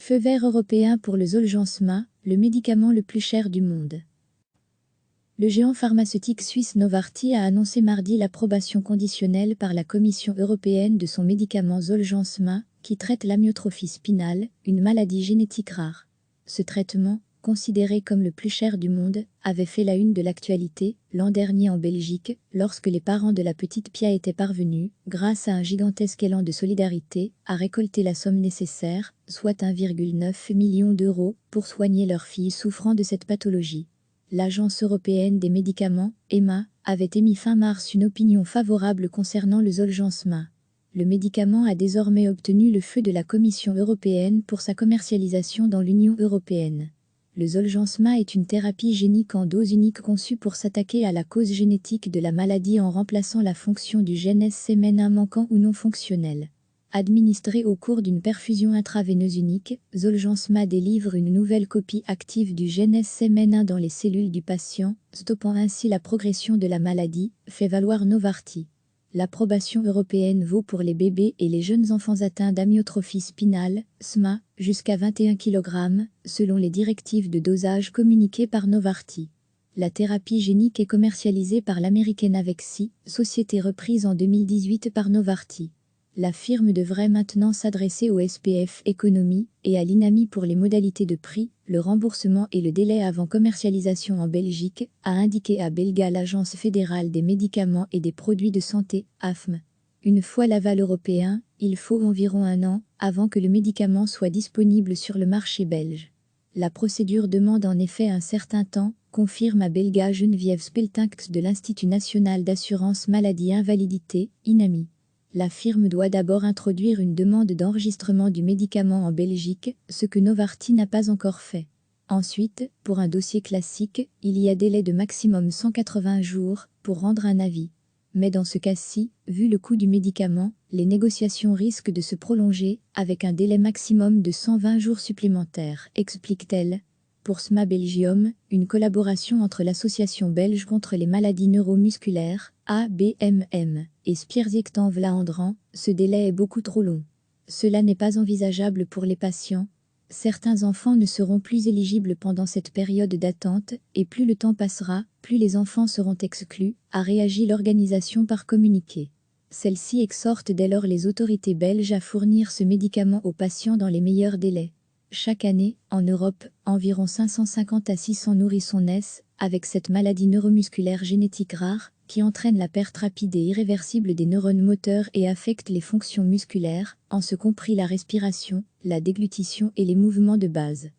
Feu vert européen pour le Zolgensma, le médicament le plus cher du monde. Le géant pharmaceutique suisse Novartis a annoncé mardi l'approbation conditionnelle par la Commission européenne de son médicament Zolgensma, qui traite l'amyotrophie spinale, une maladie génétique rare. Ce traitement, considéré comme le plus cher du monde, avait fait la une de l'actualité, l'an dernier en Belgique, lorsque les parents de la petite Pia étaient parvenus, grâce à un gigantesque élan de solidarité, à récolter la somme nécessaire, soit 1,9 million d'euros, pour soigner leur fille souffrant de cette pathologie. L'Agence européenne des médicaments, EMA, avait émis fin mars une opinion favorable concernant le Zolgensma. Le médicament a désormais obtenu le feu de la Commission européenne pour sa commercialisation dans l'Union européenne. Le Zolgensma est une thérapie génique en dose unique conçue pour s'attaquer à la cause génétique de la maladie en remplaçant la fonction du gène SCMN1 manquant ou non fonctionnel. Administré au cours d'une perfusion intraveineuse unique, Zolgensma délivre une nouvelle copie active du gène SCMN1 dans les cellules du patient, stoppant ainsi la progression de la maladie, fait valoir Novartis. L'approbation européenne vaut pour les bébés et les jeunes enfants atteints d'amyotrophie spinale, SMA, jusqu'à 21 kg, selon les directives de dosage communiquées par Novartis. La thérapie génique est commercialisée par l'américaine Avexi, société reprise en 2018 par Novartis. La firme devrait maintenant s'adresser au SPF Economy et à l'INAMI pour les modalités de prix, le remboursement et le délai avant commercialisation en Belgique, a indiqué à Belga l'Agence fédérale des médicaments et des produits de santé, AFM. Une fois l'aval européen, il faut environ un an avant que le médicament soit disponible sur le marché belge. La procédure demande en effet un certain temps, confirme à Belga Geneviève Speltinckx de l'Institut national d'assurance maladie invalidité, INAMI. La firme doit d'abord introduire une demande d'enregistrement du médicament en Belgique, ce que Novartis n'a pas encore fait. Ensuite, pour un dossier classique, il y a délai de maximum 180 jours pour rendre un avis. Mais dans ce cas-ci, vu le coût du médicament, les négociations risquent de se prolonger, avec un délai maximum de 120 jours supplémentaires, explique-t-elle. Pour SMA Belgium, une collaboration entre l'Association belge contre les maladies neuromusculaires, ABMM, et Spierziekten Vlaanderen, ce délai est beaucoup trop long. Cela n'est pas envisageable pour les patients. Certains enfants ne seront plus éligibles pendant cette période d'attente, et plus le temps passera, plus les enfants seront exclus, a réagi l'organisation par communiqué. Celle-ci exhorte dès lors les autorités belges à fournir ce médicament aux patients dans les meilleurs délais. Chaque année, en Europe, environ 550 à 600 nourrissons naissent avec cette maladie neuromusculaire génétique rare qui entraîne la perte rapide et irréversible des neurones moteurs et affecte les fonctions musculaires, en ce compris la respiration, la déglutition et les mouvements de base.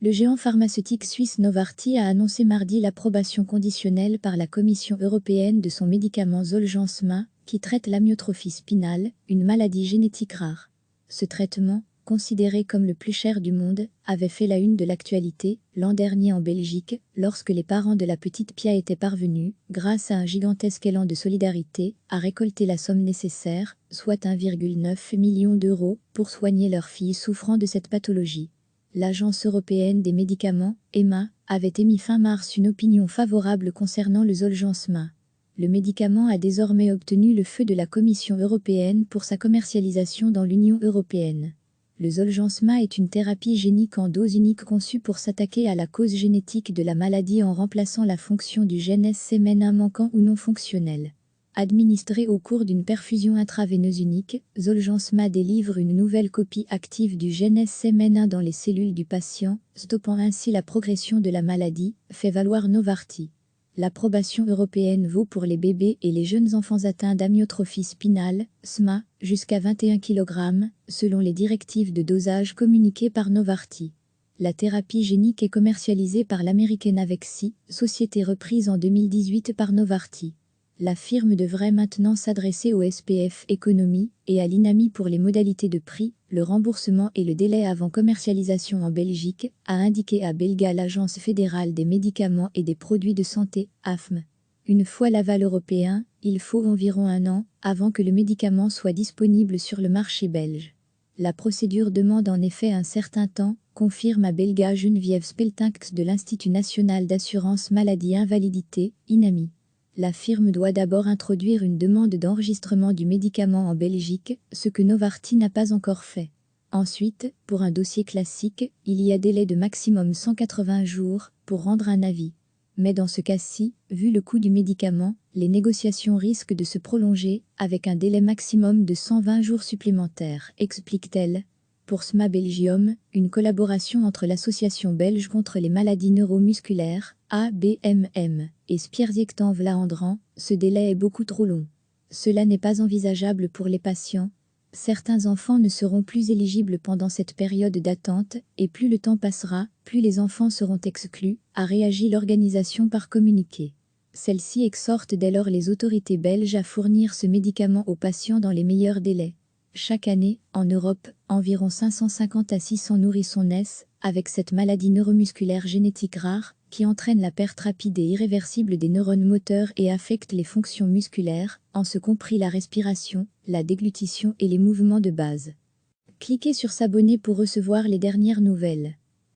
Le géant pharmaceutique suisse Novartis a annoncé mardi l'approbation conditionnelle par la Commission européenne de son médicament Zolgensma, qui traite l'amyotrophie spinale, une maladie génétique rare. Ce traitement, considéré comme le plus cher du monde, avait fait la une de l'actualité, l'an dernier en Belgique, lorsque les parents de la petite Pia étaient parvenus, grâce à un gigantesque élan de solidarité, à récolter la somme nécessaire, soit 1,9 million d'euros, pour soigner leur fille souffrant de cette pathologie. L'Agence européenne des médicaments, EMA, avait émis fin mars une opinion favorable concernant le Zolgensma. Le médicament a désormais obtenu le feu de la Commission européenne pour sa commercialisation dans l'Union européenne. Le Zolgensma est une thérapie génique en dose unique conçue pour s'attaquer à la cause génétique de la maladie en remplaçant la fonction du gène SCMN1 manquant ou non fonctionnel. Administré au cours d'une perfusion intraveineuse unique, Zolgensma délivre une nouvelle copie active du gène SCMN1 dans les cellules du patient, stoppant ainsi la progression de la maladie, fait valoir Novartis. L'approbation européenne vaut pour les bébés et les jeunes enfants atteints d'amyotrophie spinale, SMA, jusqu'à 21 kg, selon les directives de dosage communiquées par Novartis. La thérapie génique est commercialisée par l'américaine Avexi, société reprise en 2018 par Novartis. La firme devrait maintenant s'adresser au SPF Economy et à l'INAMI pour les modalités de prix, le remboursement et le délai avant commercialisation en Belgique, a indiqué à Belga l'Agence fédérale des médicaments et des produits de santé, AFM. Une fois l'aval européen, il faut environ un an avant que le médicament soit disponible sur le marché belge. La procédure demande en effet un certain temps, confirme à Belga Geneviève Speltinckx de l'Institut national d'assurance maladie invalidité, INAMI. La firme doit d'abord introduire une demande d'enregistrement du médicament en Belgique, ce que Novartis n'a pas encore fait. Ensuite, pour un dossier classique, il y a délai de maximum 180 jours pour rendre un avis. Mais dans ce cas-ci, vu le coût du médicament, les négociations risquent de se prolonger avec un délai maximum de 120 jours supplémentaires, explique-t-elle. Pour SMA Belgium, une collaboration entre l'Association belge contre les maladies neuromusculaires, ABMM, et Spierziekten Vlaanderen, ce délai est beaucoup trop long. Cela n'est pas envisageable pour les patients. Certains enfants ne seront plus éligibles pendant cette période d'attente, et plus le temps passera, plus les enfants seront exclus, a réagi l'organisation par communiqué. Celle-ci exhorte dès lors les autorités belges à fournir ce médicament aux patients dans les meilleurs délais. Chaque année, en Europe, environ 550 à 600 nourrissons naissent avec cette maladie neuromusculaire génétique rare qui entraîne la perte rapide et irréversible des neurones moteurs et affecte les fonctions musculaires, en ce compris la respiration, la déglutition et les mouvements de base. Cliquez sur s'abonner pour recevoir les dernières nouvelles.